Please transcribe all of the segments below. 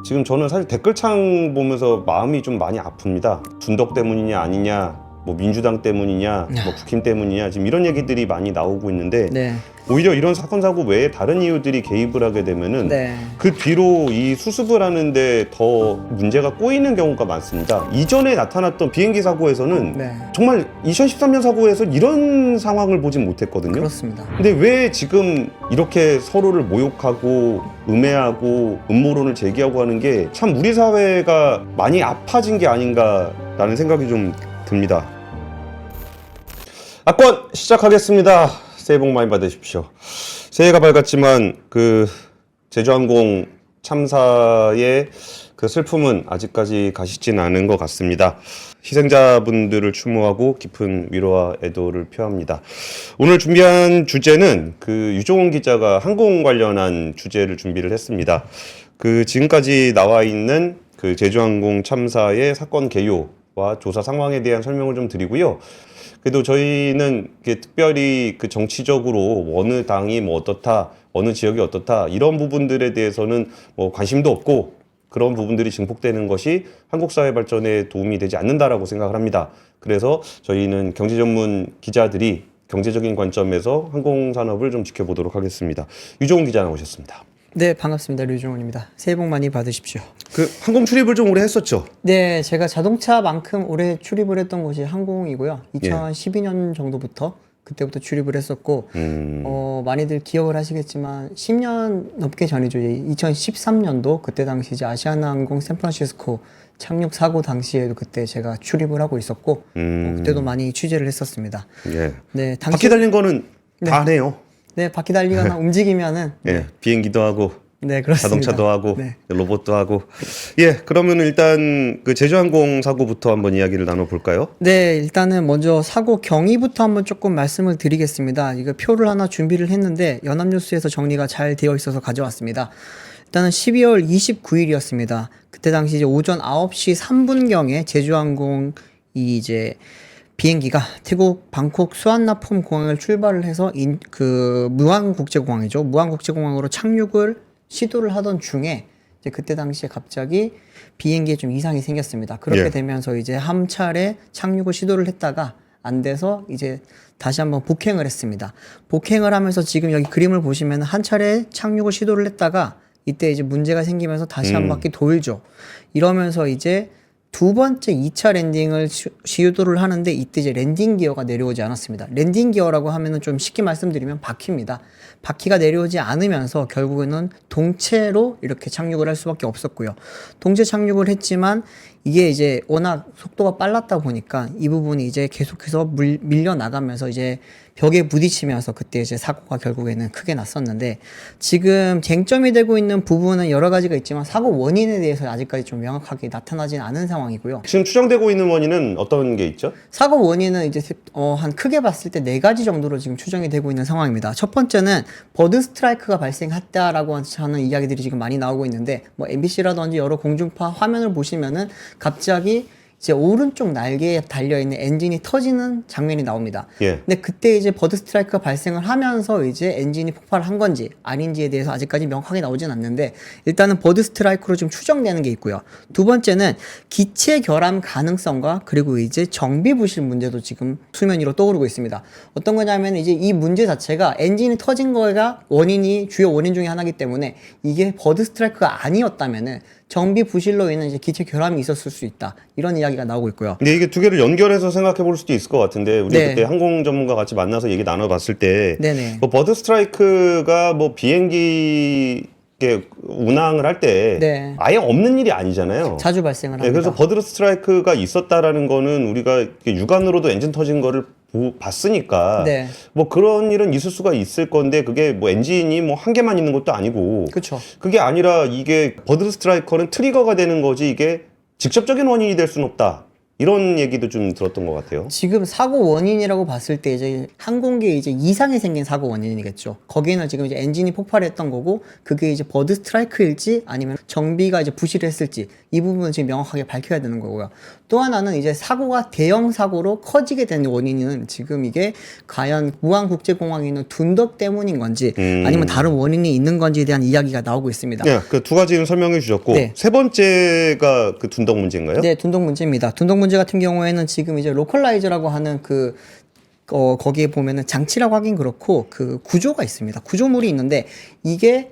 지금 저는 사실 댓글창 보면서 마음이 좀 많이 아픕니다. 둔덕 때문이냐 아니냐, 뭐 민주당 때문이냐, 뭐 국힘 때문이냐, 지금 이런 얘기들이 많이 나오고 있는데 네. 오히려 이런 사건 사고 외에 다른 이유들이 개입을 하게 되면은 네. 그 뒤로 이 수습을 하는데 더 문제가 꼬이는 경우가 많습니다. 이전에 나타났던 비행기 사고에서는 네. 정말 2013년 사고에서 이런 상황을 보진 못했거든요. 그렇습니다. 근데 왜 지금 이렇게 서로를 모욕하고 음해하고 음모론을 제기하고 하는 게 참 우리 사회가 많이 아파진 게 아닌가라는 생각이 좀 듭니다. 악권 시작하겠습니다. 새해 복 많이 받으십시오. 새해가 밝았지만 그 제주항공 참사의 그 슬픔은 아직까지 가시진 않은 것 같습니다. 희생자분들을 추모하고 깊은 위로와 애도를 표합니다. 오늘 준비한 주제는 그 유종훈 기자가 항공 관련한 주제를 준비를 했습니다. 그 지금까지 나와 있는 그 제주항공 참사의 사건 개요와 조사 상황에 대한 설명을 좀 드리고요. 그래도 저희는 특별히 그 정치적으로 어느 당이 뭐 어떻다, 어느 지역이 어떻다 이런 부분들에 대해서는 뭐 관심도 없고 그런 부분들이 증폭되는 것이 한국 사회 발전에 도움이 되지 않는다라고 생각을 합니다. 그래서 저희는 경제 전문 기자들이 경제적인 관점에서 항공산업을 좀 지켜보도록 하겠습니다. 유종훈 기자 나오셨습니다. 네, 반갑습니다. 류종훈입니다. 새해 복 많이 받으십시오. 그 항공 출입을 좀 오래 했었죠? 네, 제가 자동차만큼 오래 출입을 했던 곳이 항공이고요. 2012년 정도부터 그때부터 출입을 했었고 많이들 기억을 하시겠지만 10년 넘게 전이죠. 2013년도 그때 당시 이제 아시아나항공 샌프란시스코 착륙 사고 당시에도 그때 제가 출입을 하고 있었고 그때도 많이 취재를 했었습니다. 예. 네, 바퀴 달린 거는 다 하네요. 네, 바퀴 달리거나 움직이면은 예, 비행기도 하고 네, 그렇습니다. 자동차도 하고 네. 로봇도 하고. 예, 그러면 일단 그 제주항공 사고부터 한번 이야기를 나눠볼까요? 네, 일단은 먼저 사고 경위부터 한번 조금 말씀을 드리겠습니다. 이거 표를 하나 준비를 했는데 연합뉴스에서 정리가 잘 되어 있어서 가져왔습니다. 일단은 12월 29일이었습니다. 그때 당시 이제 오전 9시 3분경에 제주항공 이제 비행기가 태국 방콕 수완나폼 공항을 출발을 해서 무안국제공항이죠. 무안국제공항으로 착륙을 시도를 하던 중에 이제 그때 당시에 갑자기 비행기에 좀 이상이 생겼습니다. 그렇게 되면서 이제 한 차례 착륙을 시도를 했다가 안 돼서 이제 다시 한번 복행을 했습니다. 복행을 하면서 지금 여기 그림을 보시면 한 차례 착륙을 시도를 했다가 이때 이제 문제가 생기면서 다시 한 바퀴 돌죠. 이러면서 이제 두 번째 2차 랜딩을 시도를 하는데 이때 이제 랜딩 기어가 내려오지 않았습니다. 랜딩 기어라고 하면은 좀 쉽게 말씀드리면 바퀴입니다. 바퀴가 내려오지 않으면서 결국에는 동체로 이렇게 착륙을 할 수밖에 없었고요. 동체 착륙을 했지만 이게 이제 워낙 속도가 빨랐다 보니까 이 부분이 이제 계속해서 밀려 나가면서 이제 벽에 부딪히면서 그때 이제 사고가 결국에는 크게 났었는데 지금 쟁점이 되고 있는 부분은 여러 가지가 있지만 사고 원인에 대해서 아직까지 좀 명확하게 나타나진 않은 상황이고요. 지금 추정되고 있는 원인은 어떤 게 있죠? 사고 원인은 이제 한 크게 봤을 때 4가지 정도로 지금 추정이 되고 있는 상황입니다. 첫 번째는 버드 스트라이크가 발생했다라고 하는 이야기들이 지금 많이 나오고 있는데 뭐 MBC라든지 여러 공중파 화면을 보시면은 갑자기 이제 오른쪽 날개에 달려있는 엔진이 터지는 장면이 나옵니다. 근데 그때 이제 버드 스트라이크가 발생을 하면서 이제 엔진이 폭발을 한 건지 아닌지에 대해서 아직까지 명확하게 나오진 않는데 일단은 버드 스트라이크로 좀 추정되는 게 있고요. 두 번째는 기체 결함 가능성과 그리고 이제 정비 부실 문제도 지금 수면 위로 떠오르고 있습니다. 어떤 거냐면 이제 이 문제 자체가 엔진이 터진 거가 주요 원인 중에 하나이기 때문에 이게 버드 스트라이크가 아니었다면은 정비 부실로 인한 이제 기체 결함이 있었을 수 있다. 이런 이야기가 나오고 있고요. 근데 이게 두 개를 연결해서 생각해 볼 수도 있을 것 같은데 우리 그때 항공 전문가 같이 만나서 얘기 나눠봤을 때 뭐 버드 스트라이크가 뭐 비행기 운항을 할 때 아예 없는 일이 아니잖아요. 자주 발생을 합니다. 그래서 버드 스트라이크가 있었다라는 거는 우리가 육안으로도 엔진 터진 거를 봤으니까 뭐 그런 일은 있을 수가 있을 건데 그게 뭐 엔진이 뭐 한 개만 있는 것도 아니고 그게 아니라 이게 버드 스트라이커는 트리거가 되는 거지 이게 직접적인 원인이 될 수는 없다. 이런 얘기도 좀 들었던 것 같아요. 지금 사고 원인이라고 봤을 때 이제 항공기에 이제 이상이 생긴 사고 원인이겠죠. 거기는 지금 이제 엔진이 폭발했던 거고 그게 이제 버드 스트라이크일지 아니면 정비가 이제 부실을 했을지 이 부분은 지금 명확하게 밝혀야 되는 거고요. 또 하나는 이제 사고가 대형 사고로 커지게 된 원인은 지금 이게 과연 무안국제공항에 있는 둔덕 때문인 건지 아니면 다른 원인이 있는 건지에 대한 이야기가 나오고 있습니다. 네, 그 두 가지는 설명해 주셨고 네. 세 번째가 그 둔덕 문제인가요? 네, 둔덕 문제입니다. 둔덕 문제 같은 경우에는 지금 이제 로컬라이저라고 하는 거기에 보면은 장치라고 하긴 그렇고 그 구조가 있습니다. 구조물이 있는데 이게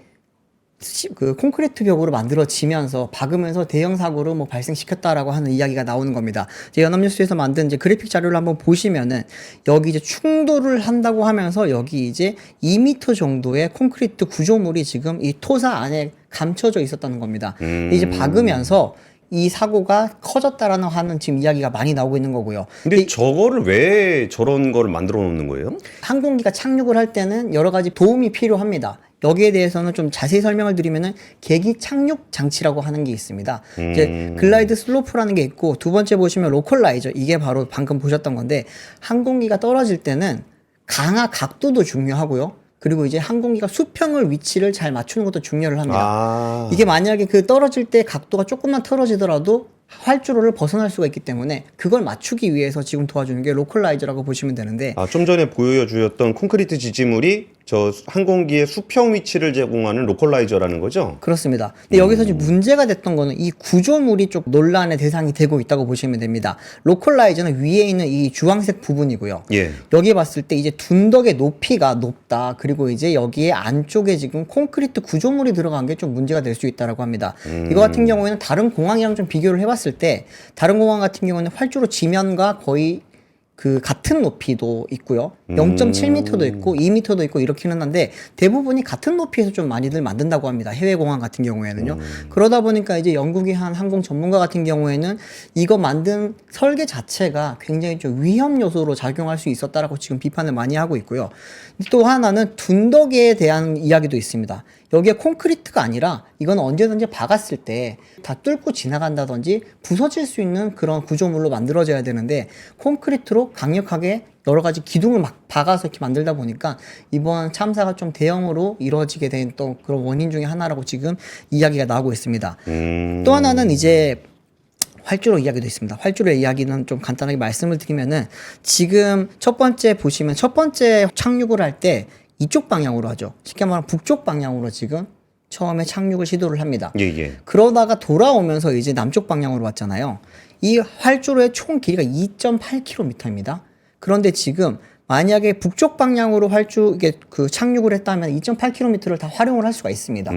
그 콘크리트 벽으로 만들어지면서 박으면서 대형 사고를 뭐 발생시켰다라고 하는 이야기가 나오는 겁니다. 이제 연합뉴스에서 만든 이제 그래픽 자료를 한번 보시면은 여기 이제 충돌을 한다고 하면서 여기 이제 2m 정도의 콘크리트 구조물이 지금 이 토사 안에 감춰져 있었다는 겁니다. 이제 박으면서 이 사고가 커졌다라는 하는 지금 이야기가 많이 나오고 있는 거고요. 근데 저거를 왜 저런 거를 만들어 놓는 거예요? 항공기가 착륙을 할 때는 여러 가지 도움이 필요합니다. 여기에 대해서는 좀 자세히 설명을 드리면은 계기 착륙 장치라고 하는 게 있습니다. 이제 글라이드 슬로프라는 게 있고 두 번째 보시면 로컬라이저 이게 바로 방금 보셨던 건데 항공기가 떨어질 때는 강하 각도도 중요하고요. 그리고 이제 항공기가 수평을 위치를 잘 맞추는 것도 중요를 합니다. 아, 이게 만약에 그 떨어질 때 각도가 조금만 틀어지더라도 활주로를 벗어날 수가 있기 때문에 그걸 맞추기 위해서 지금 도와주는 게 로컬라이저라고 보시면 되는데 좀 전에 보여주셨던 콘크리트 지지물이 저 항공기의 수평 위치를 제공하는 로컬라이저라는 거죠? 그렇습니다. 근데 여기서 지금 문제가 됐던 거는 이 구조물이 좀 논란의 대상이 되고 있다고 보시면 됩니다. 로컬라이저는 위에 있는 이 주황색 부분이고요. 예. 여기에 봤을 때 이제 둔덕의 높이가 높다. 그리고 이제 여기에 안쪽에 지금 콘크리트 구조물이 들어간 게 좀 문제가 될 수 있다라고 합니다. 이거 같은 경우에는 다른 공항이랑 좀 비교를 해봤을 때 다른 공항 같은 경우는 활주로 지면과 거의 그 같은 높이도 있고요. 0.7m도 있고 2m도 있고 이렇기는 한데 대부분이 같은 높이에서 좀 많이들 만든다고 합니다. 해외 공항 같은 경우에는요. 그러다 보니까 이제 영국의 한 항공 전문가 같은 경우에는 이거 만든 설계 자체가 굉장히 좀 위험 요소로 작용할 수 있었다라고 지금 비판을 많이 하고 있고요. 또 하나는 둔덕에 대한 이야기도 있습니다. 여기에 콘크리트가 아니라 이건 언제든지 박았을 때 다 뚫고 지나간다든지 부서질 수 있는 그런 구조물로 만들어져야 되는데 콘크리트로 강력하게 여러 가지 기둥을 막 박아서 이렇게 만들다 보니까 이번 참사가 좀 대형으로 이루어지게 된 또 그런 원인 중에 하나라고 지금 이야기가 나오고 있습니다. 또 하나는 이제 활주로 이야기도 있습니다. 활주로 이야기는 좀 간단하게 말씀을 드리면은 지금 첫 번째 보시면 첫 번째 착륙을 할 때 이쪽 방향으로 하죠. 쉽게 말하면 북쪽 방향으로 지금 처음에 착륙을 시도를 합니다. 예, 예. 그러다가 돌아오면서 이제 남쪽 방향으로 왔잖아요. 이 활주로의 총 길이가 2.8km입니다. 그런데 지금 만약에 북쪽 방향으로 이게 그 착륙을 했다면 2.8km를 다 활용을 할 수가 있습니다.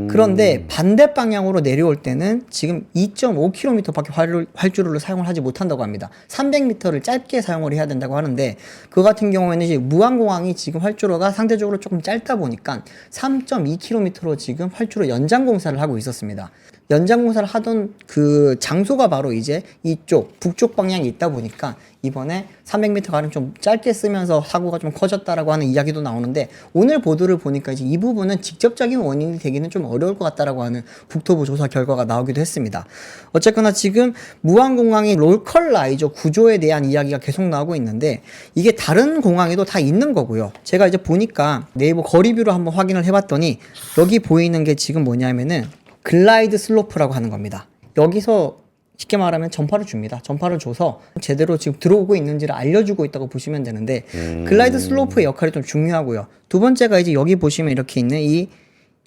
그런데 반대 방향으로 내려올 때는 지금 2.5km밖에 활주로를 사용을 하지 못한다고 합니다. 300m를 짧게 사용을 해야 된다고 하는데 그 같은 경우에는 이제 무안공항이 지금 활주로가 상대적으로 조금 짧다 보니까 3.2km로 지금 활주로 연장 공사를 하고 있었습니다. 연장 공사를 하던 그 장소가 바로 이제 이쪽 북쪽 방향에 있다 보니까 이번에 300m 가량 좀 짧게 쓰면서 사고가 좀 커졌다라고 하는 이야기도 나오는데 오늘 보도를 보니까 이제 이 부분은 직접적인 원인이 되기는 좀 어려울 것 같다라고 하는 국토부 조사 결과가 나오기도 했습니다. 어쨌거나 지금 무안공항의 로컬라이저 구조에 대한 이야기가 계속 나오고 있는데 이게 다른 공항에도 다 있는 거고요. 제가 이제 보니까 네이버 거리뷰로 한번 확인을 해봤더니 여기 보이는 게 지금 뭐냐면은 글라이드 슬로프라고 하는 겁니다. 여기서 쉽게 말하면 전파를 줍니다. 전파를 줘서 제대로 지금 들어오고 있는지를 알려주고 있다고 보시면 되는데 글라이드 슬로프의 역할이 좀 중요하고요. 두 번째가 이제 여기 보시면 이렇게 있는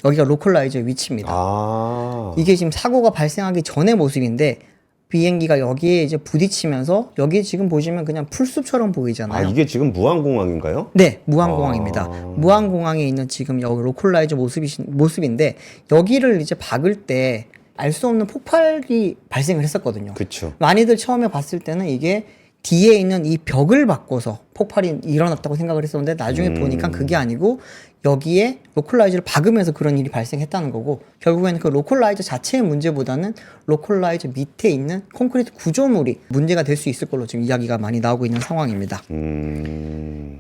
여기가 로컬라이저 위치입니다. 이게 지금 사고가 발생하기 전의 모습인데 비행기가 여기에 이제 부딪히면서 여기 지금 보시면 그냥 풀숲처럼 보이잖아요. 이게 지금 무안공항인가요? 네, 무안공항입니다. 무안공항에 있는 지금 여기 로컬라이저 모습인데 여기를 이제 박을 때 알 수 없는 폭발이 발생을 했었거든요. 그렇죠. 많이들 처음에 봤을 때는 이게 뒤에 있는 이 벽을 바꿔서 폭발이 일어났다고 생각을 했었는데 나중에 보니까 그게 아니고 여기에 로컬라이저를 박으면서 그런 일이 발생했다는 거고 결국에는 그 로컬라이저 자체의 문제보다는 로컬라이저 밑에 있는 콘크리트 구조물이 문제가 될 수 있을 걸로 지금 이야기가 많이 나오고 있는 상황입니다.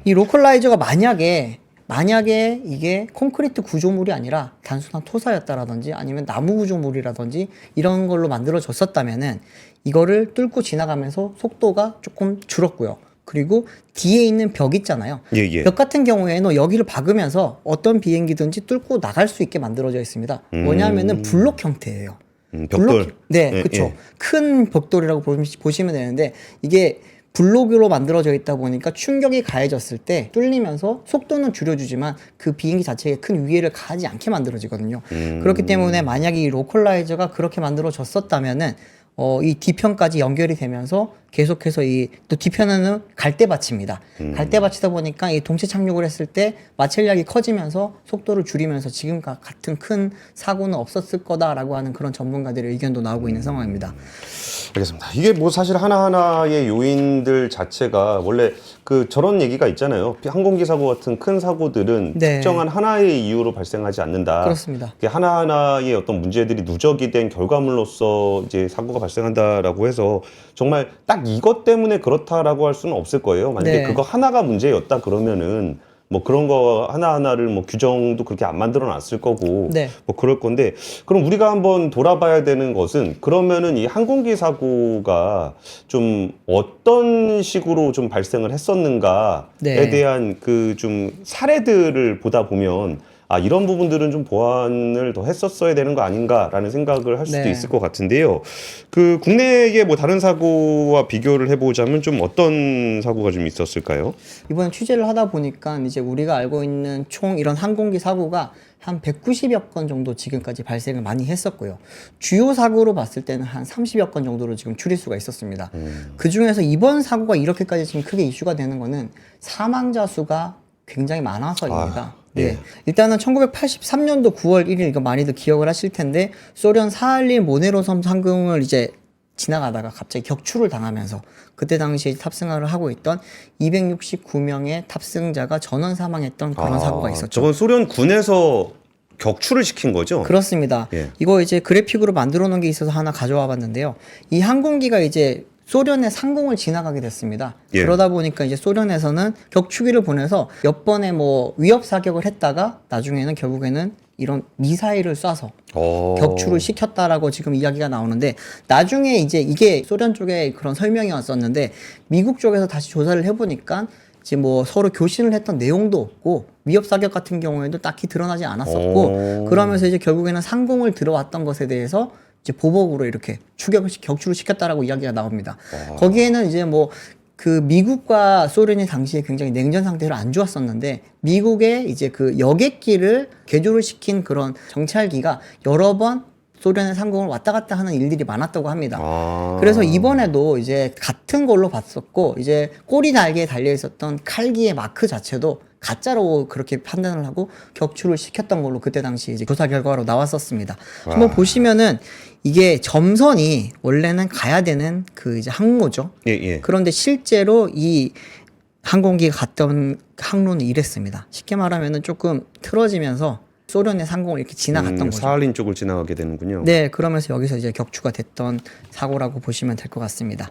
이 로컬라이저가 만약에 만약에 이게 콘크리트 구조물이 아니라 단순한 토사였다라든지 아니면 나무 구조물이라든지 이런 걸로 만들어졌었다면은 이거를 뚫고 지나가면서 속도가 조금 줄었고요. 그리고 뒤에 있는 벽 있잖아요. 예, 예. 벽 같은 경우에는 여기를 박으면서 어떤 비행기든지 뚫고 나갈 수 있게 만들어져 있습니다. 뭐냐면은 블록 형태예요. 벽돌. 네, 예, 그렇죠. 예. 큰 벽돌이라고 보시면 되는데 이게 블록으로 만들어져 있다 보니까 충격이 가해졌을 때 뚫리면서 속도는 줄여주지만 그 비행기 자체에 큰 위해를 가하지 않게 만들어지거든요. 그렇기 때문에 만약에 이 로컬라이저가 그렇게 만들어졌었다면은 이 뒤편까지 연결이 되면서 계속해서 또 뒤편에는 갈대밭입니다. 갈대밭이다 보니까 이 동체 착륙을 했을 때 마찰력이 커지면서 속도를 줄이면서 지금과 같은 큰 사고는 없었을 거다라고 하는 그런 전문가들의 의견도 나오고 있는 상황입니다. 알겠습니다. 이게 뭐 사실 하나하나의 요인들 자체가 원래 그 저런 얘기가 있잖아요. 항공기 사고 같은 큰 사고들은 네. 특정한 하나의 이유로 발생하지 않는다. 그렇습니다. 이게 하나하나의 어떤 문제들이 누적이 된 결과물로서 이제 사고가 발생한다라고 해서 정말 딱 이것 때문에 그렇다라고 할 수는 없을 거예요. 만약에 네. 그거 하나가 문제였다 그러면은 뭐 그런 거 하나하나를 뭐 규정도 그렇게 안 만들어 놨을 거고 네. 뭐 그럴 건데 그럼 우리가 한번 돌아봐야 되는 것은 그러면은 이 항공기 사고가 좀 어떤 식으로 좀 발생을 했었는가에 네. 대한 그 좀 사례들을 보다 보면 아 이런 부분들은 좀 보완을 더 했었어야 되는 거 아닌가라는 생각을 할 수도 네. 있을 것 같은데요. 그 국내의 뭐 다른 사고와 비교를 해보자면 좀 어떤 사고가 좀 있었을까요? 이번에 취재를 하다 보니까 이제 우리가 알고 있는 총 이런 항공기 사고가 한 190여 건 정도 지금까지 발생을 많이 했었고요. 주요 사고로 봤을 때는 한 30여 건 정도로 지금 추리수가 있었습니다. 그 중에서 이번 사고가 이렇게까지 지금 크게 이슈가 되는 거는 사망자 수가 굉장히 많아서입니다. 예. 네. 일단은 1983년도 9월 1일 이거 많이들 기억을 하실 텐데 소련 사할린 모네로섬 상공을 이제 지나가다가 갑자기 격추를 당하면서 그때 당시에 탑승을 하고 있던 269명의 탑승자가 전원 사망했던 그런 사고가 있었죠. 저건 소련 군에서 격추를 시킨 거죠? 그렇습니다. 예. 이거 이제 그래픽으로 만들어 놓은 게 있어서 하나 가져와 봤는데요. 이 항공기가 이제 소련의 상공을 지나가게 됐습니다. 예. 그러다 보니까 이제 소련에서는 격추기를 보내서 몇 번의 뭐 위협 사격을 했다가 나중에는 결국에는 이런 미사일을 쏴서 격추를 시켰다라고 지금 이야기가 나오는데 나중에 이제 이게 소련 쪽에 그런 설명이 왔었는데 미국 쪽에서 다시 조사를 해보니까 이제 뭐 서로 교신을 했던 내용도 없고 위협 사격 같은 경우에도 딱히 드러나지 않았었고 그러면서 이제 결국에는 상공을 들어왔던 것에 대해서 이제 보복으로 이렇게 격추를 시켰다라고 이야기가 나옵니다. 거기에는 이제 뭐 그 미국과 소련이 당시에 굉장히 냉전 상태로 안 좋았었는데 미국의 이제 그 여객기를 개조를 시킨 그런 정찰기가 여러 번 소련의 상공을 왔다 갔다 하는 일들이 많았다고 합니다. 그래서 이번에도 이제 같은 걸로 봤었고 이제 꼬리 날개에 달려 있었던 칼기의 마크 자체도 가짜로 그렇게 판단을 하고 격추를 시켰던 걸로 그때 당시 이제 조사 결과로 나왔었습니다. 한번 보시면은 이게 점선이 원래는 가야 되는 그 이제 항로죠. 예, 예. 그런데 실제로 이 항공기가 갔던 항로는 이랬습니다. 쉽게 말하면은 조금 틀어지면서 소련의 상공을 이렇게 지나갔던 거죠. 사할린 쪽을 지나가게 되는군요. 네, 그러면서 여기서 이제 격추가 됐던 사고라고 보시면 될 것 같습니다.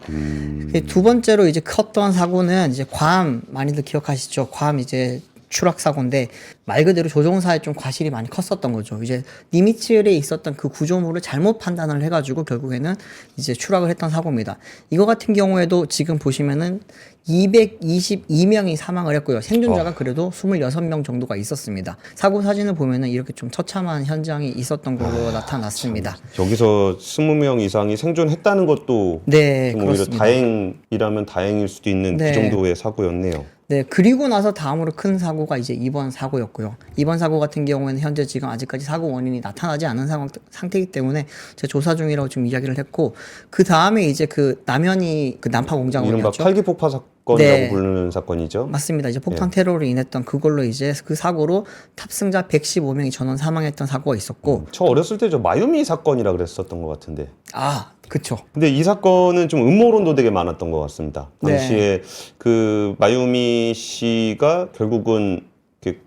두 번째로 이제 컸던 사고는 이제 괌 많이들 기억하시죠? 괌 이제 추락 사고인데 말 그대로 조종사의 좀 과실이 많이 컸었던 거죠. 이제 니미츠엘에 있었던 그 구조물을 잘못 판단을 해가지고 결국에는 이제 추락을 했던 사고입니다. 이거 같은 경우에도 지금 보시면은 222명이 사망을 했고요. 생존자가 그래도 26명 정도가 있었습니다. 사고 사진을 보면은 이렇게 좀 처참한 현장이 있었던 걸로 나타났습니다. 여기서 20명 이상이 생존했다는 것도 네, 좀 오히려 그렇습니다. 다행이라면 다행일 수도 있는 네. 그 정도의 사고였네요. 네, 그리고 나서 다음으로 큰 사고가 이제 이번 사고였고요. 이번 사고 같은 경우에는 현재 지금 아직까지 사고 원인이 나타나지 않은 상태이기 때문에 제 조사 중이라고 지금 이야기를 했고, 그 다음에 이제 그 남현이 그 난파 이른바 공작원이었죠. 칼기 폭파 사건이라고 네. 부르는 사건이죠. 맞습니다. 이제 폭탄 테러로 인했던 그걸로 이제 그 사고로 탑승자 115명이 전원 사망했던 사고가 있었고, 저 어렸을 때 저 마유미 사건이라 그랬었던 것 같은데. 아, 그쵸. 근데 이 사건은 좀 음모론도 되게 많았던 것 같습니다. 당시에 그 마유미 씨가 결국은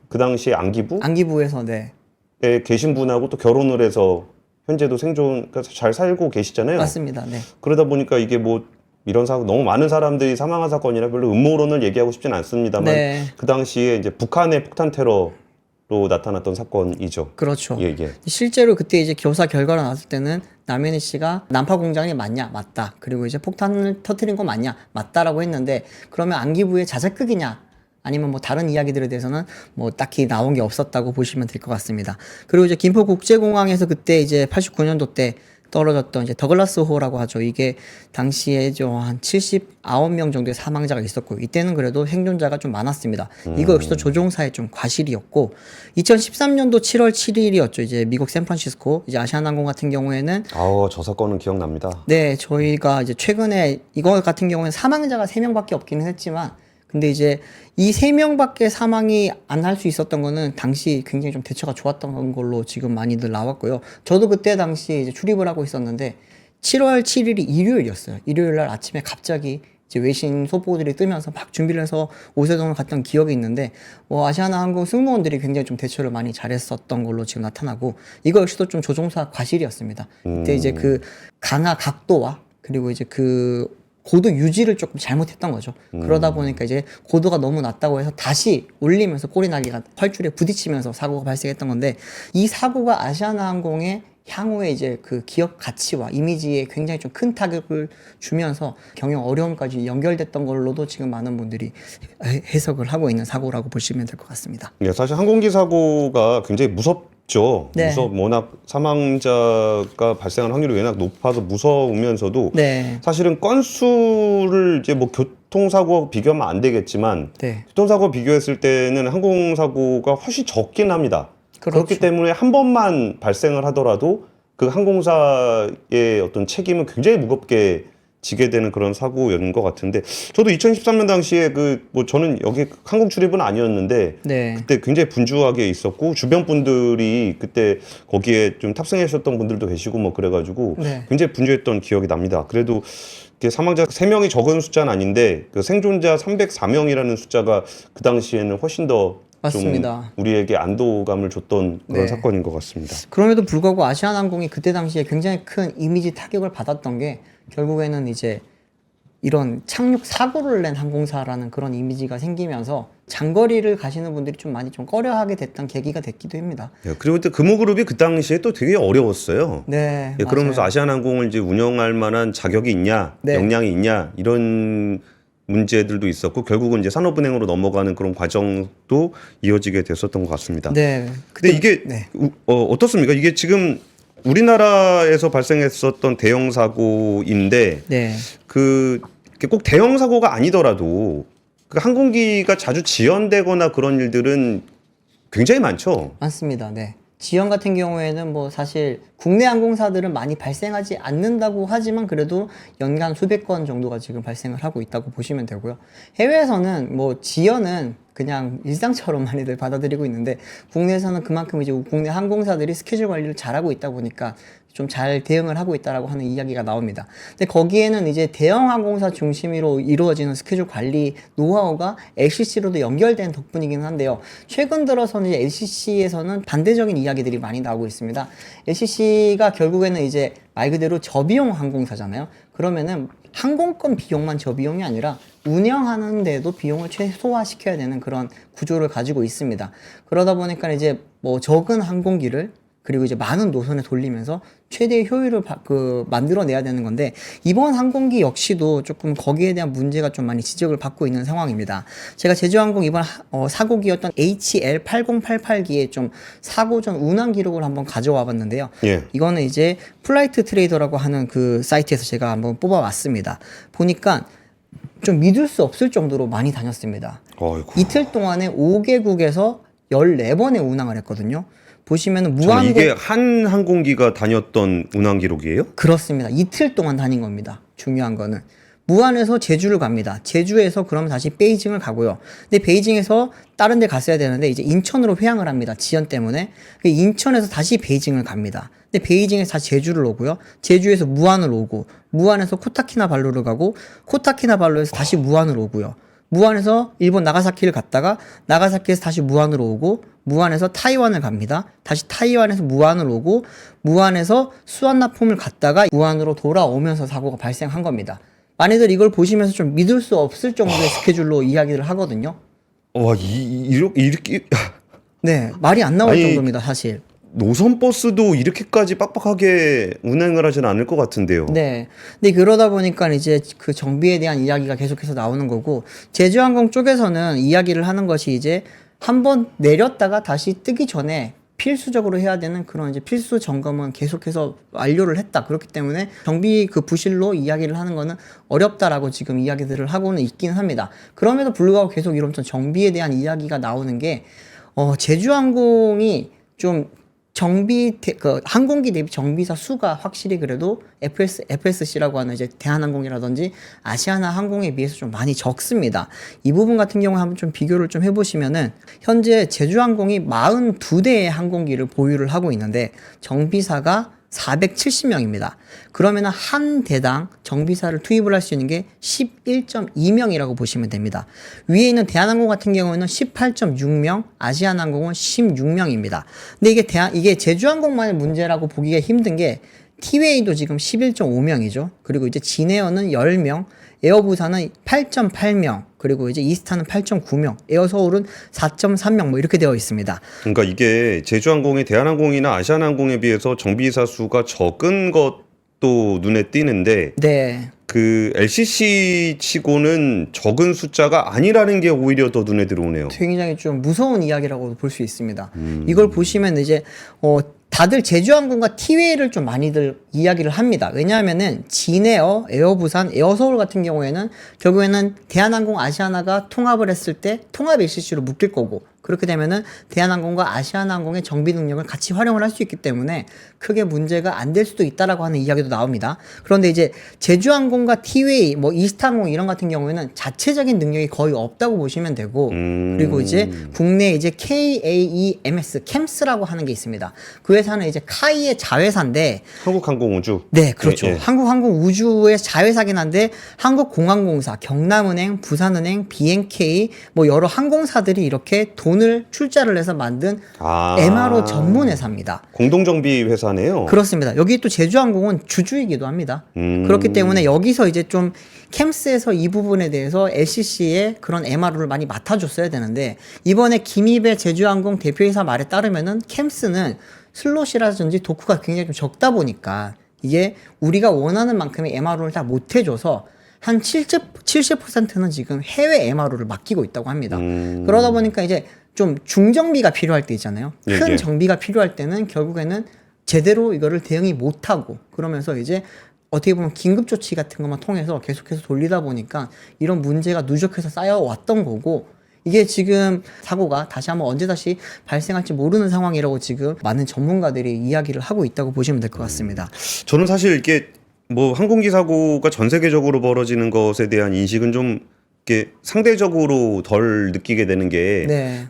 그 당시에 안기부에서 네. 계신 분하고 또 결혼을 해서 현재도 생존, 그러니까 잘 살고 계시잖아요. 맞습니다. 네. 그러다 보니까 이게 뭐 이런 사고 너무 많은 사람들이 사망한 사건이라 별로 음모론을 얘기하고 싶진 않습니다만 네. 그 당시에 이제 북한의 폭탄 테러로 나타났던 사건이죠. 그렇죠. 예, 예. 실제로 그때 이제 교사 결과가 나왔을 때는 남현희 씨가 난파 공장이 맞냐? 맞다. 그리고 이제 폭탄을 터뜨린 거 맞냐? 맞다라고 했는데 그러면 안기부의 자작극이냐? 아니면 뭐 다른 이야기들에 대해서는 뭐 딱히 나온 게 없었다고 보시면 될 것 같습니다. 그리고 이제 김포국제공항에서 그때 이제 89년도 때 떨어졌던 이제 더글라스 호라고 하죠. 이게 당시에 한 79명 정도의 사망자가 있었고 이때는 그래도 생존자가 좀 많았습니다. 이거 역시도 조종사의 좀 과실이었고 2013년도 7월 7일이었죠. 이제 미국 샌프란시스코 이제 아시아나항공 같은 경우에는 저 사건은 기억납니다. 네, 저희가 이제 최근에 이거 같은 경우에는 사망자가 3명밖에 없기는 했지만 근데 이제 이 3명밖에 사망이 안 할 수 있었던 거는 당시 굉장히 좀 대처가 좋았던 걸로 지금 많이들 나왔고요. 저도 그때 당시 이제 출입을 하고 있었는데 7월 7일이 일요일이었어요. 일요일 날 아침에 갑자기 이제 외신 소보들이 뜨면서 막 준비를 해서 오세동을 갔던 기억이 있는데 아시아나항공 승무원들이 굉장히 좀 대처를 많이 잘했었던 걸로 지금 나타나고 이거 역시도 좀 조종사 과실이었습니다. 그때 이제 그 강하 각도와 그리고 이제 그 고도 유지를 조금 잘못했던 거죠. 그러다 보니까 이제 고도가 너무 낮다고 해서 다시 올리면서 꼬리날개가 활줄에 부딪히면서 사고가 발생했던 건데 이 사고가 아시아나항공의 향후에 이제 그 기업 가치와 이미지에 굉장히 좀 큰 타격을 주면서 경영 어려움까지 연결됐던 걸로도 지금 많은 분들이 해석을 하고 있는 사고라고 보시면 될 것 같습니다. 예, 사실 항공기 사고가 굉장히 무섭죠. 네. 워낙 사망자가 발생할 확률이 워낙 높아서 무서우면서도 네. 사실은 건수를 이제 뭐 교통사고 비교하면 안 되겠지만 네. 교통사고 비교했을 때는 항공사고가 훨씬 적긴 합니다. 그렇죠. 그렇기 때문에 한 번만 발생을 하더라도 그 항공사의 어떤 책임은 굉장히 무겁게 지게 되는 그런 사고였는 것 같은데 저도 2013년 당시에 저는 여기 항공 출입은 아니었는데 네. 그때 굉장히 분주하게 있었고 주변 분들이 그때 거기에 좀 탑승하셨던 분들도 계시고 뭐 그래가지고 네. 굉장히 분주했던 기억이 납니다. 그래도 이게 사망자 3명이 적은 숫자는 아닌데 그 생존자 304명이라는 숫자가 그 당시에는 훨씬 더 맞습니다. 좀 우리에게 안도감을 줬던 그런 네. 사건인 것 같습니다. 그럼에도 불구하고 아시아나항공이 그때 당시에 굉장히 큰 이미지 타격을 받았던 게 결국에는 이제 이런 착륙 사고를 낸 항공사라는 그런 이미지가 생기면서 장거리를 가시는 분들이 좀 많이 좀 꺼려하게 됐던 계기가 됐기도 합니다. 예, 그리고 또 금호그룹이 그 당시에 또 되게 어려웠어요. 네, 예, 그러면서 맞아요. 아시아나항공을 이제 운영할 만한 자격이 있냐, 네. 역량이 있냐 이런 문제들도 있었고 결국은 이제 산업은행으로 넘어가는 그런 과정도 이어지게 됐었던 것 같습니다. 네. 근데 이게 네. 어떻습니까? 이게 지금 우리나라에서 발생했었던 대형 사고인데 네. 꼭 대형 사고가 아니더라도 그 항공기가 자주 지연되거나 그런 일들은 굉장히 많죠. 맞습니다. 네. 지연 같은 경우에는 뭐 사실 국내 항공사들은 많이 발생하지 않는다고 하지만 그래도 연간 수백 건 정도가 지금 발생을 하고 있다고 보시면 되고요. 해외에서는 뭐 지연은 그냥 일상처럼 많이들 받아들이고 있는데 국내에서는 그만큼 이제 국내 항공사들이 스케줄 관리를 잘하고 있다 보니까 좀 잘 대응을 하고 있다라고 하는 이야기가 나옵니다. 근데 거기에는 이제 대형 항공사 중심으로 이루어지는 스케줄 관리 노하우가 LCC로도 연결된 덕분이긴 한데요. 최근 들어서는 이제 LCC에서는 반대적인 이야기들이 많이 나오고 있습니다. LCC가 결국에는 이제 말 그대로 저비용 항공사잖아요. 그러면은 항공권 비용만 저비용이 아니라 운영하는 데도 비용을 최소화시켜야 되는 그런 구조를 가지고 있습니다. 그러다 보니까 이제 뭐 적은 항공기를 그리고 이제 많은 노선에 돌리면서 최대의 효율을 만들어내야 되는 건데 이번 항공기 역시도 조금 거기에 대한 문제가 좀 많이 지적을 받고 있는 상황입니다. 제가 제주항공 이번 사고기였던 HL8088기의 좀 사고 전 운항 기록을 한번 가져와 봤는데요. 예. 이거는 이제 플라이트 트레이더라고 하는 그 사이트에서 제가 한번 뽑아왔습니다. 보니까 좀 믿을 수 없을 정도로 많이 다녔습니다. 어이구. 이틀 동안에 5개국에서 14번의 운항을 했거든요. 보시면은 잠깐만, 무항공 이게 한 항공기가 다녔던 운항 기록이에요? 그렇습니다. 이틀 동안 다닌 겁니다. 중요한 거는 무안에서 제주를 갑니다. 제주에서 그러면 다시 베이징을 가고요. 근데 베이징에서 다른 데 갔어야 되는데 이제 인천으로 회항을 합니다. 지연 때문에. 인천에서 다시 베이징을 갑니다. 근데 베이징에서 다시 제주를 오고요. 제주에서 무안을 오고 무안에서 코타키나발루를 가고 코타키나발루에서 다시 무안을 오고요. 무안에서 일본 나가사키를 갔다가 나가사키에서 다시 무안으로 오고 무안에서 타이완을 갑니다. 다시 타이완에서 무안을 오고 무안에서 수완나폼을 갔다가 무안으로 돌아오면서 사고가 발생한 겁니다. 많이들 이걸 보시면서 좀 믿을 수 없을 정도의 스케줄로 이야기를 하거든요. 와, 이렇게 네, 말이 안 나올 아니, 정도입니다, 사실. 노선 버스도 이렇게까지 빡빡하게 운행을 하지는 않을 것 같은데요. 네. 근데 그러다 보니까 이제 그 정비에 대한 이야기가 계속해서 나오는 거고, 제주항공 쪽에서는 이야기를 하는 것이 이제 한번 내렸다가 다시 뜨기 전에 필수적으로 해야 되는 그런 이제 필수 점검은 계속해서 완료를 했다. 그렇기 때문에 정비 그 부실로 이야기를 하는 거는 어렵다라고 지금 이야기들을 하고는 있긴 합니다. 그럼에도 불구하고 계속 이런 정비에 대한 이야기가 나오는 게, 제주항공이 좀 그 항공기 대비 정비사 수가 확실히 그래도 FSC라고 하는 이제 대한항공이라든지 아시아나 항공에 비해서 좀 많이 적습니다. 이 부분 같은 경우에 한번 좀 비교를 좀 해보시면은 현재 제주항공이 42대의 항공기를 보유를 하고 있는데 정비사가 470명입니다. 그러면은 한 대당 정비사를 투입을 할 수 있는 게 11.2명이라고 보시면 됩니다. 위에 있는 대한항공 같은 경우에는 18.6명, 아시아나항공은 16명입니다. 근데 이게 제주항공만의 문제라고 보기가 힘든 게 티웨이도 지금 11.5명이죠. 그리고 이제 진에어는 10명, 에어부산은 8.8명, 그리고 이제 이스타는 8.9명, 에어서울은 4.3명 뭐 이렇게 되어 있습니다. 그러니까 이게 제주항공이 대한항공이나 아시아나항공에 비해서 정비사 수가 적은 것도 눈에 띄는데 네. 그 LCC 치고는 적은 숫자가 아니라는 게 오히려 더 눈에 들어오네요. 굉장히 좀 무서운 이야기라고 볼 수 있습니다. 이걸 보시면 이제 다들 제주항공과 티웨이를 좀 많이들 이야기를 합니다. 왜냐하면은 진에어, 에어부산, 에어서울 같은 경우에는 결국에는 대한항공, 아시아나가 통합을 했을 때 통합 LCC로 묶일 거고, 그렇게 되면은 대한항공과 아시아나항공의 정비 능력을 같이 활용을 할 수 있기 때문에 크게 문제가 안 될 수도 있다라고 하는 이야기도 나옵니다. 그런데 이제 제주항공과 티웨이, 뭐 이스타항공 이런 같은 경우에는 자체적인 능력이 거의 없다고 보시면 되고, 그리고 이제 국내 이제 KAEMS, 캠스라고 하는 게 있습니다. 그 회사는 이제 카이의 자회사인데, 한국항공우주. 네, 그렇죠. 예, 예. 한국항공우주의 자회사긴 한데 한국공항공사, 경남은행, 부산은행, BNK 뭐 여러 항공사들이 이렇게 돈을 출자를 해서 만든 MRO 전문 회사입니다. 공동정비 회사네요. 그렇습니다. 여기 또 제주항공은 주주이기도 합니다. 그렇기 때문에 여기서 이제 좀 캠스에서 이 부분에 대해서 LCC의 그런 MRO를 많이 맡아줬어야 되는데, 이번에 김입의 제주항공 대표이사 말에 따르면은 캠스는 슬롯이라든지 도크가 굉장히 좀 적다 보니까 이게 우리가 원하는 만큼의 MRO를 다 못 해줘서 한 70%는 지금 해외 MRO를 맡기고 있다고 합니다. 그러다 보니까 이제 좀 중정비가 필요할 때 있잖아요. 큰 예. 정비가 필요할 때는 결국에는 제대로 이거를 대응이 못하고, 그러면서 이제 어떻게 보면 긴급조치 같은 것만 통해서 계속해서 돌리다 보니까 이런 문제가 누적해서 쌓여왔던 거고, 이게 지금 사고가 다시 한번 언제 다시 발생할지 모르는 상황이라고 지금 많은 전문가들이 이야기를 하고 있다고 보시면 될 것 같습니다. 저는 사실 이게 뭐 항공기 사고가 전 세계적으로 벌어지는 것에 대한 인식은 좀 이렇게 상대적으로 덜 느끼게 되는 게 네.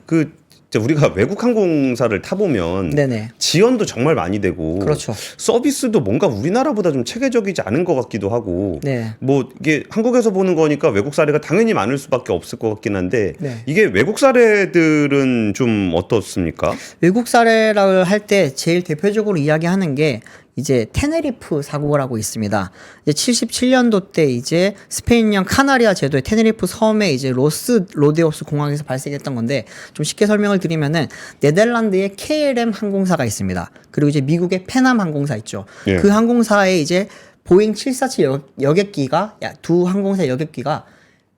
우리가 외국 항공사를 타보면 네네. 지연도 정말 많이 되고, 그렇죠. 서비스도 뭔가 우리나라보다 좀 체계적이지 않은 것 같기도 하고, 네. 뭐 이게 한국에서 보는 거니까 외국 사례가 당연히 많을 수밖에 없을 것 같긴 한데, 네. 이게 외국 사례들은 좀 어떻습니까? 외국 사례를 할 때 제일 대표적으로 이야기하는 게 이제 테네리프 사고라고 있습니다. 이제 77년도 때 이제 스페인령 카나리아 제도의 테네리프 섬에 이제 로스 로데오스 공항에서 발생했던 건데, 좀 쉽게 설명을 드리면은 네덜란드의 KLM 항공사가 있습니다. 그리고 이제 미국의 페남 항공사 있죠. 예. 그 항공사에 이제 보잉 747 여객기가 두 항공사 여객기가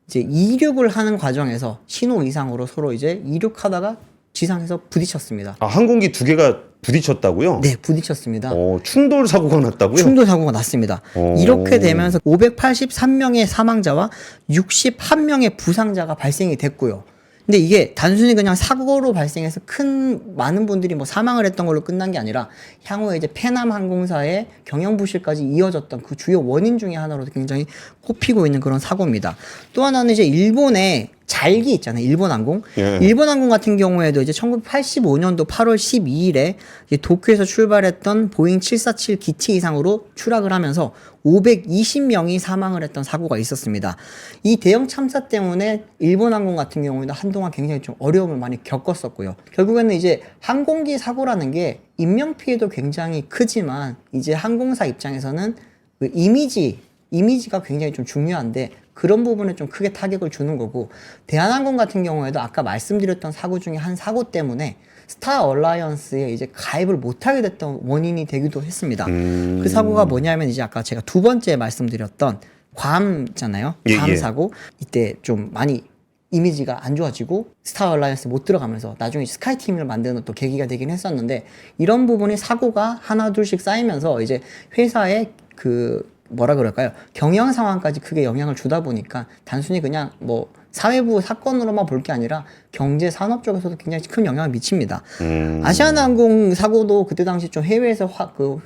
이제 이륙을 하는 과정에서 신호 이상으로 서로 이제 이륙하다가 지상에서 부딪혔습니다. 아, 항공기 두 개가 부딪혔다고요? 네, 부딪혔습니다. 충돌 사고가 났다고요? 충돌 사고가 났습니다. 이렇게 되면서 583명의 사망자와 61명의 부상자가 발생이 됐고요. 근데 이게 단순히 그냥 사고로 발생해서 많은 분들이 뭐 사망을 했던 걸로 끝난 게 아니라 향후에 이제 페남 항공사의 경영 부실까지 이어졌던 그 주요 원인 중에 하나로도 굉장히 꼽히고 있는 그런 사고입니다. 또 하나는 이제 일본의 잘기 있잖아요. 일본항공. 예. 일본항공 같은 경우에도 이제 1985년도 8월 12일에 도쿄에서 출발했던 보잉 747 기체 이상으로 추락을 하면서 520명이 사망을 했던 사고가 있었습니다. 이 대형 참사 때문에 일본항공 같은 경우에도 한동안 굉장히 좀 어려움을 많이 겪었었고요. 결국에는 이제 항공기 사고라는 게 인명피해도 굉장히 크지만 이제 항공사 입장에서는 그 이미지 이미지가 굉장히 좀 중요한데 그런 부분에 좀 크게 타격을 주는 거고, 대한항공 같은 경우에도 아까 말씀드렸던 사고 중에 한 사고 때문에 스타 얼라이언스에 이제 가입을 못하게 됐던 원인이 되기도 했습니다. 그 사고가 뭐냐면 이제 아까 제가 두 번째 말씀드렸던 괌잖아요. 예, 괌 예. 사고. 이때 좀 많이 이미지가 안 좋아지고 스타 얼라이언스 못 들어가면서 나중에 스카이팀을 만드는 또 계기가 되긴 했었는데, 이런 부분이 사고가 하나 둘씩 쌓이면서 이제 회사의 그 뭐라 그럴까요? 경영 상황까지 크게 영향을 주다 보니까 단순히 그냥 뭐 사회부 사건으로만 볼 게 아니라 경제 산업 쪽에서도 굉장히 큰 영향을 미칩니다. 아시아나항공 사고도 그때 당시 좀 해외에서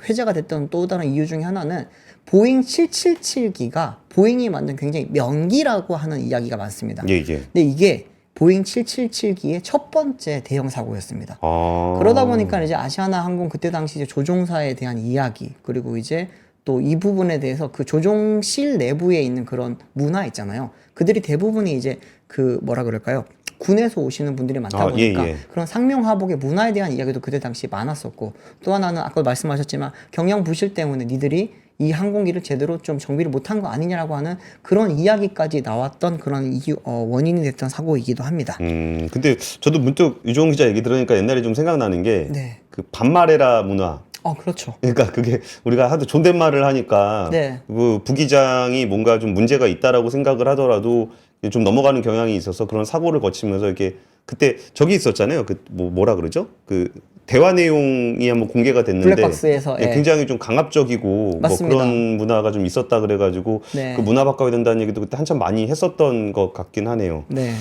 회자가 됐던 또 다른 이유 중에 하나는 보잉 777기가 보잉이 만든 굉장히 명기라고 하는 이야기가 많습니다. 예, 예. 근데 이게 보잉 777기의 첫 번째 대형 사고였습니다. 아. 그러다 보니까 이제 아시아나항공 그때 당시 이제 조종사에 대한 이야기, 그리고 이제 또 이 부분에 대해서 그 조종실 내부에 있는 그런 문화 있잖아요. 그들이 대부분이 이제 그 뭐라 그럴까요? 군에서 오시는 분들이 많다 보니까 예. 그런 상명하복의 문화에 대한 이야기도 그때 당시 많았었고, 또 하나는 아까 말씀하셨지만 경영 부실 때문에 니들이 이 항공기를 제대로 좀 정비를 못한 거 아니냐라고 하는 그런 이야기까지 나왔던 그런 원인이 됐던 사고이기도 합니다. 근데 저도 문득 유종 기자 얘기 들으니까 옛날에 좀 생각나는 게 네. 그 반말해라 문화. 그렇죠. 그러니까 그게 우리가 하도 존댓말을 하니까 네. 그 부기장이 뭔가 좀 문제가 있다라고 생각을 하더라도 좀 넘어가는 경향이 있어서 그런 사고를 거치면서 이렇게 그때 저기 있었잖아요. 그 뭐라 그러죠? 그 대화 내용이 한번 공개가 됐는데 블랙박스에서 예, 굉장히 좀 강압적이고 뭐 맞습니다. 그런 문화가 좀 있었다 그래가지고 네. 그 문화 바꿔야 된다는 얘기도 그때 한참 많이 했었던 것 같긴 하네요. 네.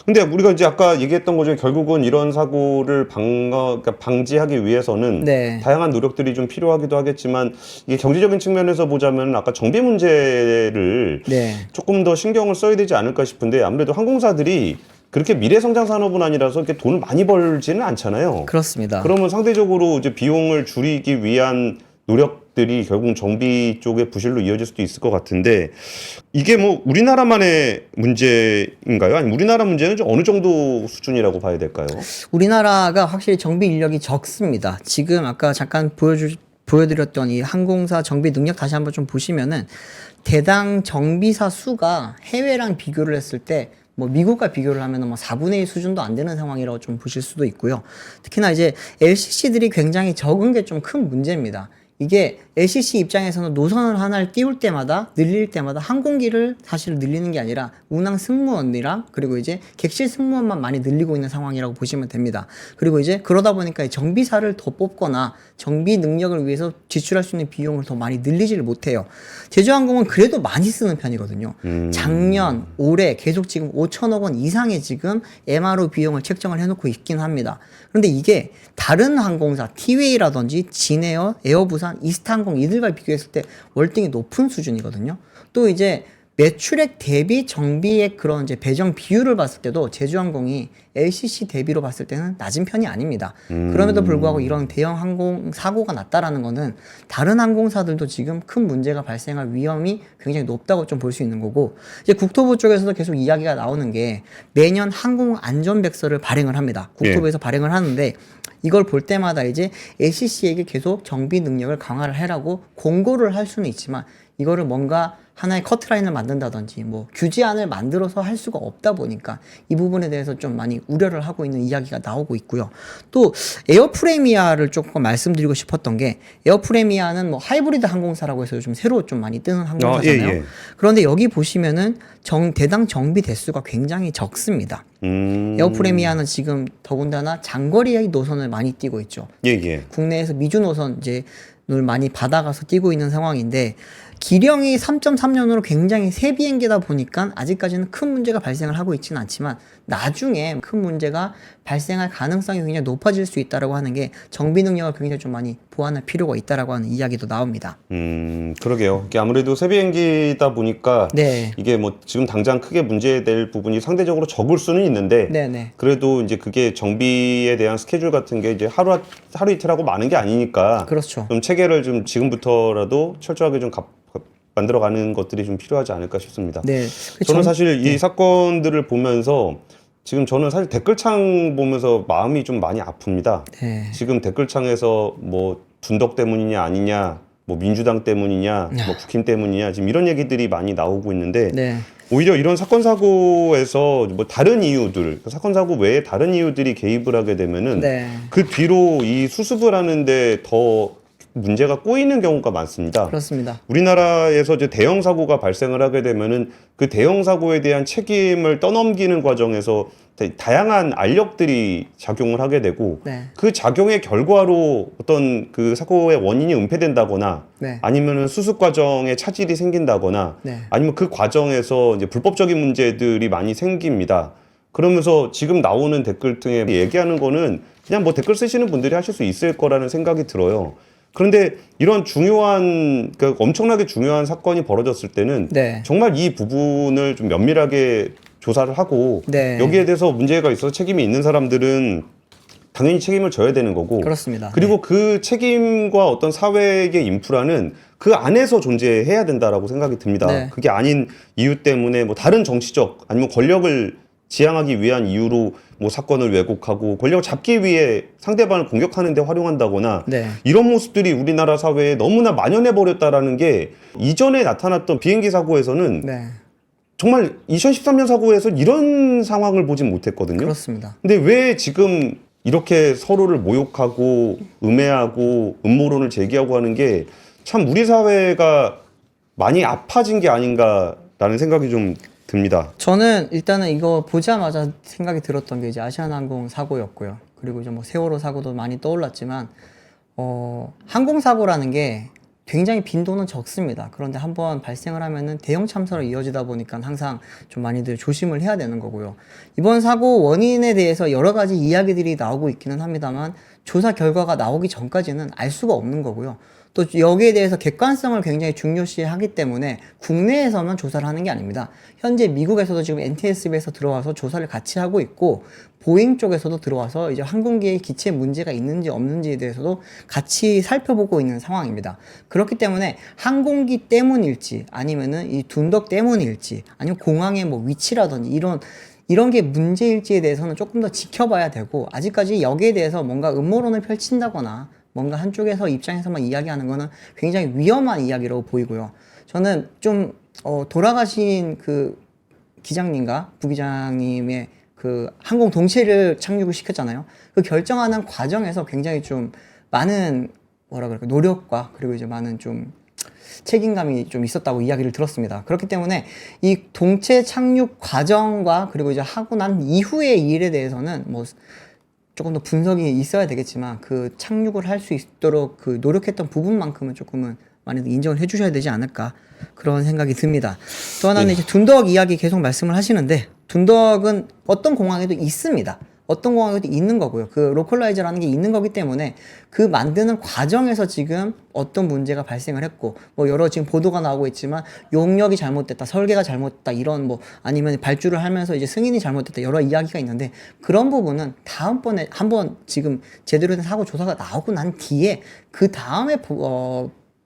근데 우리가 이제 아까 얘기했던 거죠. 결국은 이런 사고를 그러니까 방지하기 위해서는 네. 다양한 노력들이 좀 필요하기도 하겠지만 이게 경제적인 측면에서 보자면 아까 정비 문제를 네. 조금 더 신경을 써야 되지 않을까 싶은데 아무래도 항공사들이 그렇게 미래 성장 산업은 아니라서 이렇게 돈을 많이 벌지는 않잖아요. 그렇습니다. 그러면 상대적으로 이제 비용을 줄이기 위한 노력들이 결국 정비 쪽의 부실로 이어질 수도 있을 것 같은데 이게 뭐 우리나라만의 문제인가요? 아니면 우리나라 문제는 좀 어느 정도 수준이라고 봐야 될까요? 우리나라가 확실히 정비 인력이 적습니다. 지금 아까 잠깐 보여드렸던 이 항공사 정비 능력 다시 한번 좀 보시면은 대당 정비사 수가 해외랑 비교를 했을 때 뭐 미국과 비교를 하면은 뭐 4분의 1 수준도 안 되는 상황이라고 좀 보실 수도 있고요. 특히나 이제 LCC들이 굉장히 적은 게 좀 큰 문제입니다. 이게 LCC 입장에서는 노선을 하나를 띄울 때마다 늘릴 때마다 항공기를 사실 늘리는 게 아니라 운항 승무원이랑 그리고 이제 객실 승무원만 많이 늘리고 있는 상황이라고 보시면 됩니다. 그리고 이제 그러다 보니까 정비사를 더 뽑거나 정비 능력을 위해서 지출할 수 있는 비용을 더 많이 늘리지를 못해요. 제주항공은 그래도 많이 쓰는 편이거든요. 작년, 올해 계속 지금 5천억 원 이상의 지금 MRO 비용을 책정을 해놓고 있긴 합니다. 그런데 이게 다른 항공사, 티웨이라든지 진에어, 에어부산, 이스타항공 이들과 비교했을 때 월등히 높은 수준이거든요. 또 이제 매출액 대비 정비의 그런 이제 배정 비율을 봤을 때도 제주항공이 LCC 대비로 봤을 때는 낮은 편이 아닙니다. 그럼에도 불구하고 이런 대형 항공 사고가 났다라는 거는 다른 항공사들도 지금 큰 문제가 발생할 위험이 굉장히 높다고 좀 볼 수 있는 거고, 이제 국토부 쪽에서도 계속 이야기가 나오는 게 매년 항공 안전백서를 발행을 합니다. 국토부에서 발행을 하는데 이걸 볼 때마다 이제 LCC에게 계속 정비 능력을 강화를 해라고 공고를 할 수는 있지만 이거를 뭔가 하나의 커트라인을 만든다든지 뭐 규제안을 만들어서 할 수가 없다 보니까 이 부분에 대해서 좀 많이 우려를 하고 있는 이야기가 나오고 있고요. 또 에어프레미아를 조금 말씀드리고 싶었던 게, 에어프레미아는 뭐 하이브리드 항공사라고 해서 요즘 새로 좀 많이 뜨는 항공사잖아요. 예. 그런데 여기 보시면은 대당 정비 대수가 굉장히 적습니다. 에어프레미아는 지금 더군다나 장거리의 노선을 많이 띄고 있죠. 예. 국내에서 미주 노선 이제 을 많이 받아가서 뛰고 있는 상황인데, 기령이 3.3년으로 굉장히 새 비행기다 보니까 아직까지는 큰 문제가 발생을 하고 있지는 않지만 나중에 큰 문제가 발생할 가능성이 굉장히 높아질 수 있다라고 하는 게 정비 능력을 굉장히 좀 많이 보완할 필요가 있다라고 하는 이야기도 나옵니다. 그러게요. 이게 아무래도 새 비행기다 보니까 네. 이게 뭐 지금 당장 크게 문제될 부분이 상대적으로 적을 수는 있는데 네네. 그래도 이제 그게 정비에 대한 스케줄 같은 게 이제 하루 이틀하고 많은 게 아니니까 그렇죠. 좀 체계를 좀 지금부터라도 철저하게 좀 만들어가는 것들이 좀 필요하지 않을까 싶습니다. 네. 저는 사실 이 사건들을 보면서 지금 저는 사실 댓글창 보면서 마음이 좀 많이 아픕니다. 네. 지금 댓글창에서 뭐 둔덕 때문이냐 아니냐 뭐 민주당 때문이냐, 뭐 국힘 때문이냐 지금 이런 얘기들이 많이 나오고 있는데 네. 오히려 이런 사건 사고에서 뭐 다른 이유들, 사건 사고 외에 다른 이유들이 개입을 하게 되면은 네. 그 뒤로 이 수습을 하는데 더 문제가 꼬이는 경우가 많습니다. 그렇습니다. 우리나라에서 이제 대형 사고가 발생을 하게 되면은 그 대형 사고에 대한 책임을 떠넘기는 과정에서 다양한 알력들이 작용을 하게 되고 네. 그 작용의 결과로 어떤 그 사고의 원인이 은폐된다거나 네. 아니면은 수습 과정에 차질이 생긴다거나 네. 아니면 그 과정에서 이제 불법적인 문제들이 많이 생깁니다. 그러면서 지금 나오는 댓글 등에 얘기하는 거는 그냥 뭐 댓글 쓰시는 분들이 하실 수 있을 거라는 생각이 들어요. 그런데 이런 중요한, 그러니까 엄청나게 중요한 사건이 벌어졌을 때는 네. 정말 이 부분을 좀 면밀하게 조사를 하고 네. 여기에 대해서 문제가 있어서 책임이 있는 사람들은 당연히 책임을 져야 되는 거고 그렇습니다. 그리고 그 책임과 어떤 사회의 인프라는 그 안에서 존재해야 된다라고 생각이 듭니다. 네. 그게 아닌 이유 때문에 뭐 다른 정치적 아니면 권력을 지향하기 위한 이유로 뭐 사건을 왜곡하고 권력을 잡기 위해 상대방을 공격하는 데 활용한다거나 네. 이런 모습들이 우리나라 사회에 너무나 만연해 버렸다라는 게 이전에 나타났던 비행기 사고에서는 네. 정말 2013년 사고에서 이런 상황을 보진 못했거든요. 그렇습니다. 근데 왜 지금 이렇게 서로를 모욕하고 음해하고 음모론을 제기하고 하는 게 참 우리 사회가 많이 아파진 게 아닌가라는 생각이 좀 듭니다. 저는 일단은 이거 보자마자 생각이 들었던 게 이제 아시아나항공 사고였고요. 그리고 이제 뭐 세월호 사고도 많이 떠올랐지만 항공사고라는 게 굉장히 빈도는 적습니다. 그런데 한번 발생을 하면은 대형 참사로 이어지다 보니까 항상 좀 많이들 조심을 해야 되는 거고요. 이번 사고 원인에 대해서 여러 가지 이야기들이 나오고 있기는 합니다만 조사 결과가 나오기 전까지는 알 수가 없는 거고요. 또 여기에 대해서 객관성을 굉장히 중요시하기 때문에 국내에서만 조사를 하는 게 아닙니다. 현재 미국에서도 지금 NTSB에서 들어와서 조사를 같이 하고 있고 보잉 쪽에서도 들어와서 이제 항공기의 기체 문제가 있는지 없는지에 대해서도 같이 살펴보고 있는 상황입니다. 그렇기 때문에 항공기 때문일지 아니면은 이 둔덕 때문일지 아니면 공항의 뭐 위치라든지 이런 게 문제일지에 대해서는 조금 더 지켜봐야 되고 아직까지 여기에 대해서 뭔가 음모론을 펼친다거나 뭔가 한쪽에서 입장에서만 이야기하는 거는 굉장히 위험한 이야기라고 보이고요. 저는 좀 돌아가신 그 기장님과 부기장님의 그 항공 동체를 착륙을 시켰잖아요. 그 결정하는 과정에서 굉장히 좀 많은 뭐라 그럴까 노력과 그리고 이제 많은 좀 책임감이 좀 있었다고 이야기를 들었습니다. 그렇기 때문에 이 동체 착륙 과정과 그리고 이제 하고 난 이후의 일에 대해서는 뭐 조금 더 분석이 있어야 되겠지만 그 착륙을 할 수 있도록 그 노력했던 부분만큼은 조금은 많이 인정을 해주셔야 되지 않을까 그런 생각이 듭니다. 또 하나는 이제 둔덕 이야기 계속 말씀을 하시는데 둔덕은 어떤 공항에도 있습니다. 어떤 공항에도 있는 거고요. 그 로컬라이저라는 게 있는 거기 때문에 그 만드는 과정에서 지금 어떤 문제가 발생을 했고 뭐 여러 지금 보도가 나오고 있지만 용역이 잘못됐다, 설계가 잘못됐다 이런 뭐 아니면 발주를 하면서 이제 승인이 잘못됐다 여러 이야기가 있는데 그런 부분은 다음번에 한번 지금 제대로 된 사고 조사가 나오고 난 뒤에 그 다음에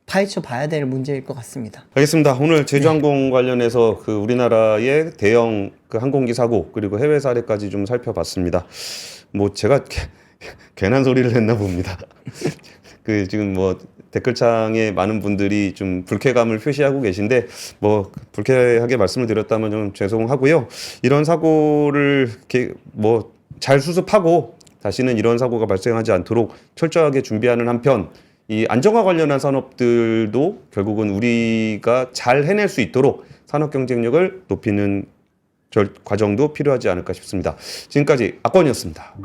파헤쳐 봐야 될 문제일 것 같습니다. 알겠습니다. 오늘 제주항공 관련해서 그 우리나라의 대형 그 항공기 사고 그리고 해외 사례까지 좀 살펴봤습니다. 뭐 제가 괜한 소리를 했나 봅니다. 그 지금 뭐 댓글창에 많은 분들이 좀 불쾌감을 표시하고 계신데 뭐 불쾌하게 말씀을 드렸다면 좀 죄송하고요. 이런 사고를 이렇게 뭐 잘 수습하고 다시는 이런 사고가 발생하지 않도록 철저하게 준비하는 한편 이 안정화 관련한 산업들도 결국은 우리가 잘 해낼 수 있도록 산업 경쟁력을 높이는 과정도 필요하지 않을까 싶습니다. 지금까지 악권이었습니다.